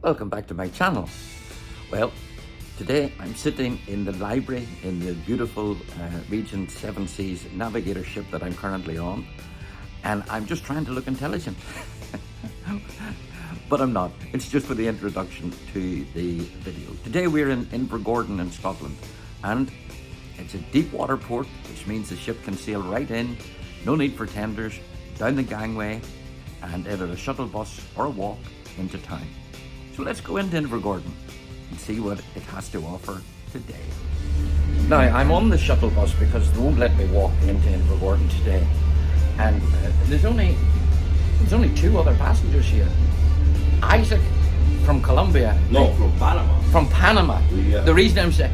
Welcome back to my channel. Well, today I'm sitting in the library in the beautiful Regent Seven Seas Navigator ship that I'm currently on, and I'm just trying to look intelligent. But I'm not. It's just for the introduction to the video. Today we're in INVERGORDON in Scotland, and it's a deep water port, which means the ship can sail right in, no need for tenders, down the gangway, and either a shuttle bus or a walk into town. So let's go into INVERGORDON and see what it has to offer today. Now, I'm on the shuttle bus because they won't let me walk into INVERGORDON today. And there's only two other passengers here. Isaac from Colombia. No, from Panama. From Panama. Yeah. The reason I'm saying,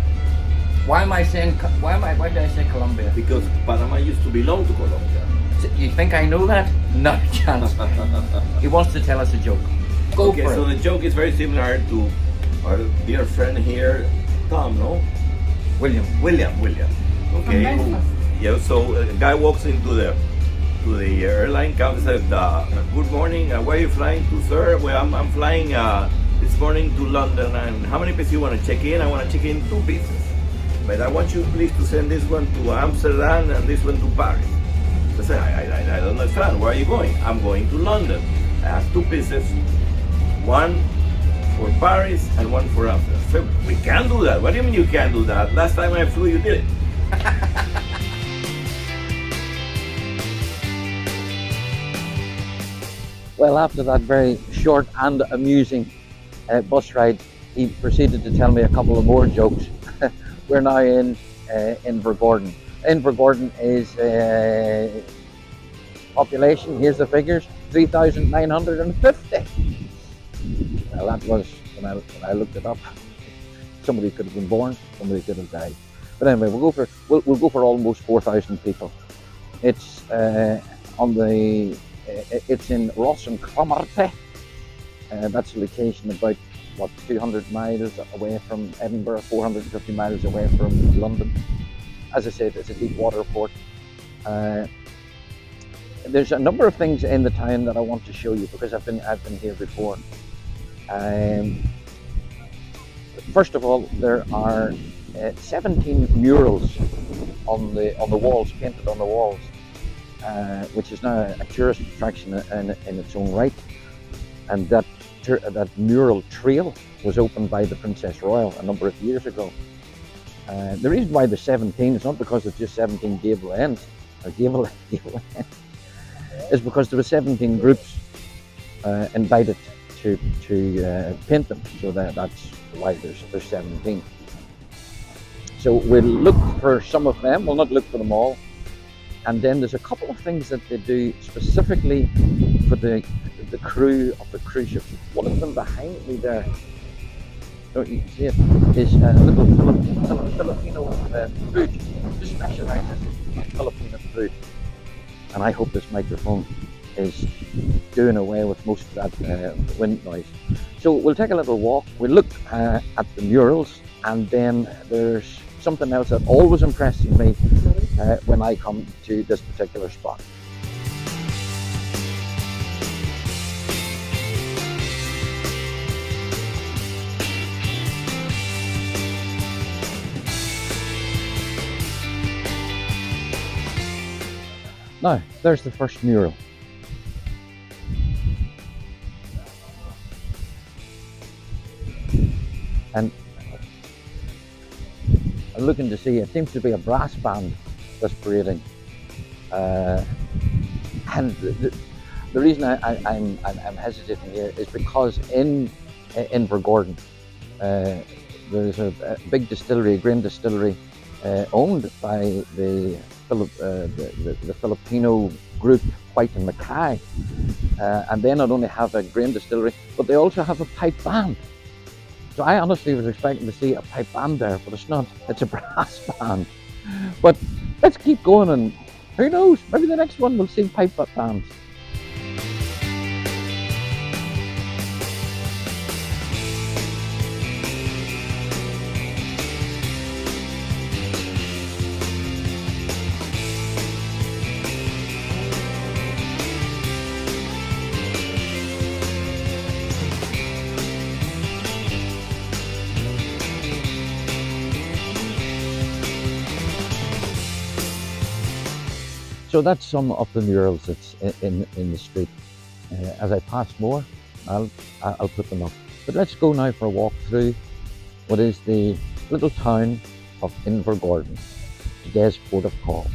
why did I say Colombia? Because Panama used to belong to Colombia. You think I know that? Not a chance. He wants to tell us a joke. Go Okay, for so it. the joke is very similar to our dear friend here, Tom, no? William. William. Okay. Yeah, so a guy walks into the airline, comes and says, good morning, where are you flying to, sir? Well, I'm flying this morning to London, and how many pieces you want to check in? I want to check in 2 pieces. But I want you please to send this one to Amsterdam and this one to Paris. So I said, I don't understand, where are you going? I'm going to London. I have 2 pieces, one for Paris and one for Amsterdam. So we can't do that. What do you mean you can't do that? Last time I flew, you did it. Well, after that very short and amusing bus ride, he proceeded to tell me a couple of more jokes. We're now in INVERGORDON. INVERGORDON is population, here's the figures, 3,950. Well, that was, when I looked it up, somebody could have been born, somebody could have died. But anyway, we'll go for almost 4,000 people. It's it's in Ross and Cromarty. That's a location about 200 miles away from Edinburgh, 450 miles away from London. As I said, it's a deep water port. There's a number of things in the town that I want to show you because I've been here before. First of all, there are 17 murals on the walls, painted on the walls, which is now a tourist attraction in its own right. And that mural trail was opened by the Princess Royal a number of years ago. The reason why there's 17 is not because it's just 17 gable ends, or gable ends. Is because there were 17 groups invited to paint them, so that's why there's 17. So we'll look for some of them, we'll not look for them all. And then there's a couple of things that they do specifically for the crew of the cruise ships. One of them behind me there, don't you see it, is a little Filipino food, just specializes in Filipino food. And I hope this microphone is doing away with most of that wind noise. So we'll take a little walk, we'll look at the murals, and then there's something else that always impresses me when I come to this particular spot. Now, there's the first mural. And I'm looking to see, it seems to be a brass band that's parading. And the reason I'm hesitating here is because in INVERGORDON, there's a big distillery, a grain distillery, owned by the Filipino group White and Mackay, and they not only have a grain distillery, but they also have a pipe band. So I honestly was expecting to see a pipe band there, but it's not. It's a brass band. But let's keep going, and who knows? Maybe the next one we'll see pipe bands. So that's some of the murals that's in the street. As I pass more, I'll put them up. But let's go now for a walk through what is the little town of Invergordon, today's port of call.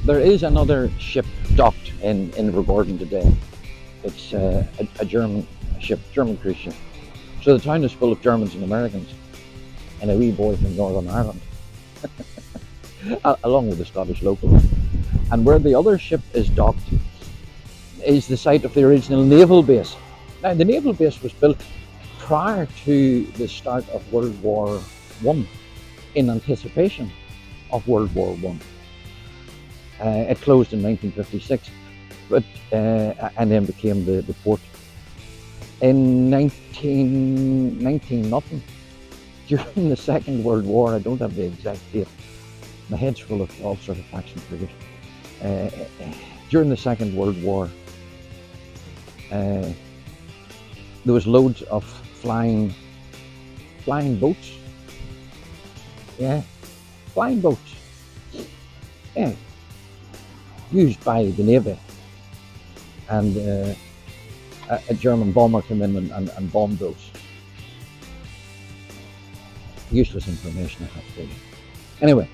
There is another ship docked in Invergordon today. It's a German ship, German cruise ship. So the town is full of Germans and Americans, and a wee boy from Northern Ireland, along with the Scottish locals. And where the other ship is docked is the site of the original naval base. Now, the naval base was built prior to the start of World War I, in anticipation of World War I. It closed in 1956, but and then became the port. In 19 nothing, during the Second World War, I don't have the exact date, my head's full of all sorts of facts and figures. During the Second World War, there was loads of flying boats. Yeah, flying boats. Yeah. Used by the Navy, and a German bomber came in and bombed those. Useless information, I have to tell you. Anyway,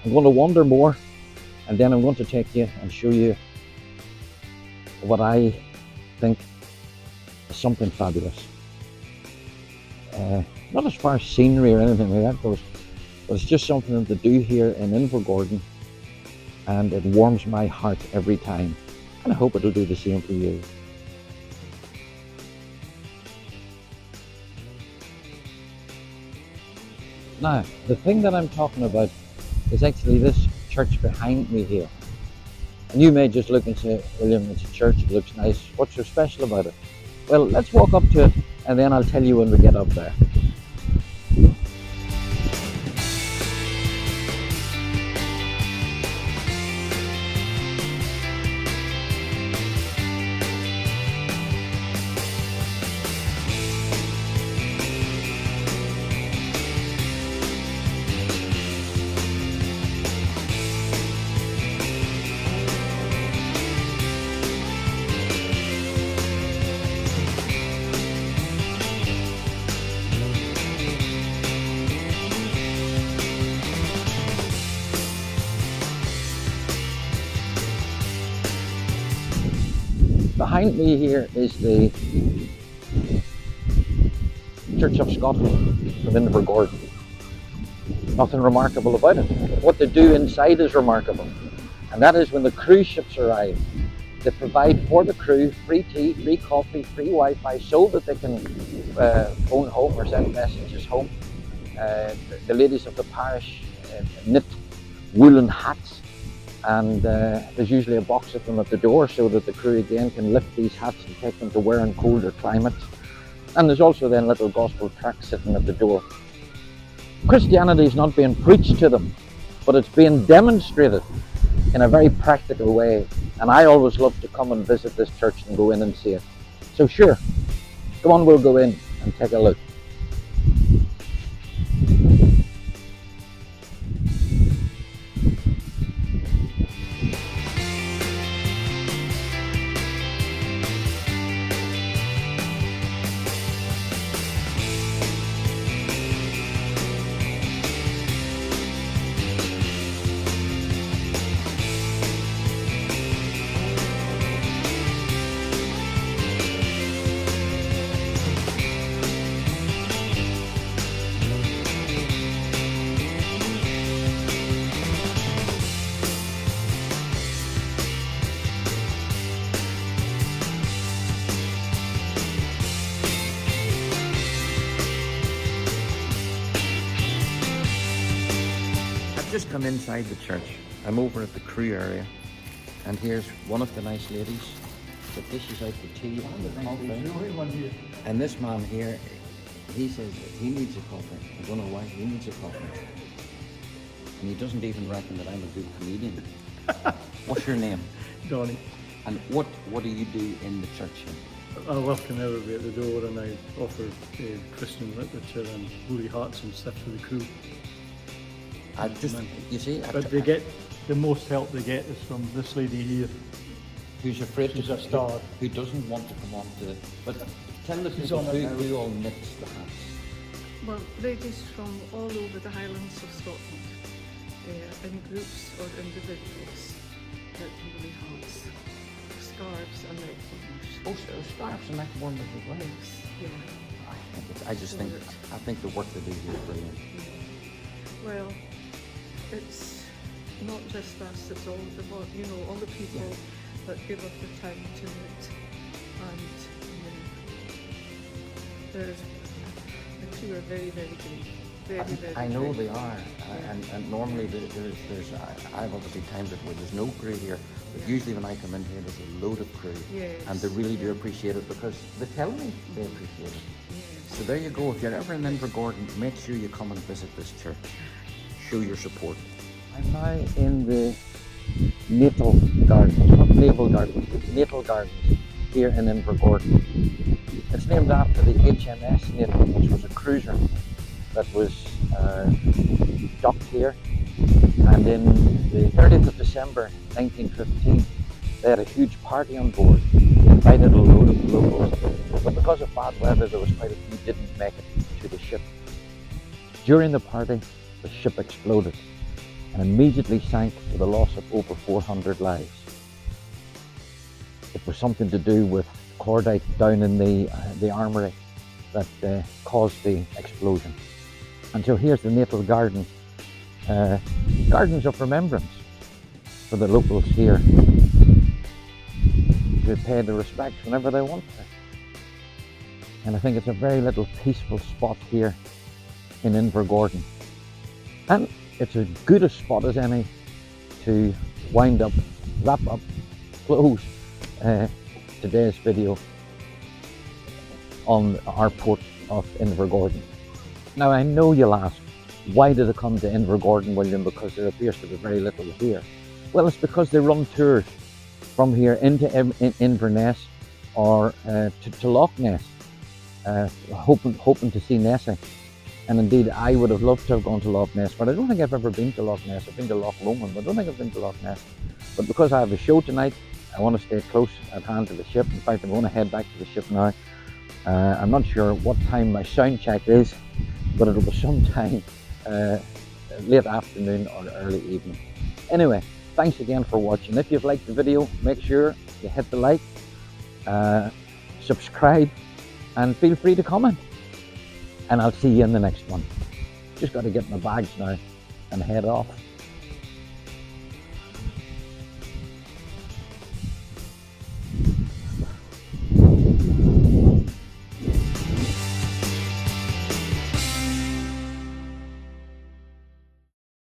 I'm going to wander more, and then I'm going to take you and show you what I think is something fabulous. Not as far as scenery or anything like that goes, but it's just something to do here in Invergordon, and it warms my heart every time, and I hope it'll do the same for you. Now, the thing that I'm talking about is actually this church behind me here. And you may just look and say, William, it's a church, it looks nice, what's so special about it? Well, let's walk up to it, and then I'll tell you when we get up there. Behind me here is the Church of Scotland from Invergordon. Nothing remarkable about it. What they do inside is remarkable. And that is when the cruise ships arrive, they provide for the crew free tea, free coffee, free Wi-Fi, so that they can phone home or send messages home. The ladies of the parish knit woolen hats, and there's usually a box of them at the door so that the crew again can lift these hats and take them to wear in colder climates. And there's also then little gospel tracts sitting at the door. Christianity is not being preached to them, but it's being demonstrated in a very practical way. And I always love to come and visit this church and go in and see it. So sure, come on, we'll go in and take a look. just come inside the church. I'm over at the crew area, and here's one of the nice ladies that dishes out the tea and the coffee. And this man here, he says that he needs a coffee. I don't know why he needs a coffee. And he doesn't even reckon that I'm a good comedian. What's your name? Donnie. And what do you do in the church here? I welcome everybody at the door, and I offer Christian literature and holy hearts and stuff to the crew. I just, you see, But they get the most help they get is from this lady here. who's afraid She's to a star. who doesn't want to come on to. But tell the She's people on it now. who all knits the hats. Well, ladies from all over the Highlands of Scotland, in groups or individuals, knit holy hearts, scarves and neck warmers. Oh, so scarves and neck warmers as well. Yeah. I just think the work they do here is brilliant. Well, it's not just us, it's all the, all the people that give us the time to knit. And the crew are very, very good. Very I know good. they are, and normally there's I've obviously timed it where there's no crew here, but usually when I come in here there's a load of crew, and they really do appreciate it because they tell me they appreciate it. Yes. So there you go. If you're ever in Invergordon, make sure you come and visit this church. Show your support. I'm now in the Natal Gardens, not Naval Gardens, Natal Gardens here in Invergordon. It's named after the HMS Natal, which was a cruiser that was docked here, and in the 30th of December 1915 they had a huge party on board. They invited a load of locals, but because of bad weather there was quite a few didn't make it to the ship. During the party the ship exploded and immediately sank with a loss of over 400 lives. It was something to do with cordite down in the armoury that caused the explosion. And so here's the Natal Garden, gardens of remembrance for the locals here to pay the respects whenever they want to. And I think it's a very little peaceful spot here in Invergordon. And it's as good a spot as any to wind up, wrap up, close today's video on our port of Invergordon. Now I know you'll ask, why did they come to Invergordon, William? Because there appears to be very little here. Well, it's because they run tours from here into Inverness or to Loch Ness, hoping to see Nessie. And indeed, I would have loved to have gone to Loch Ness, but I don't think I've ever been to Loch Ness. I've been to Loch Lomond, but I don't think I've been to Loch Ness. But because I have a show tonight, I want to stay close at hand to the ship. In fact, I'm going to head back to the ship now. I'm not sure what time my sound check is, but it'll be sometime late afternoon or early evening. Anyway, thanks again for watching. If you've liked the video, make sure you hit the like, subscribe, and feel free to comment. And I'll see you in the next one. Just got to get my bags now and head off.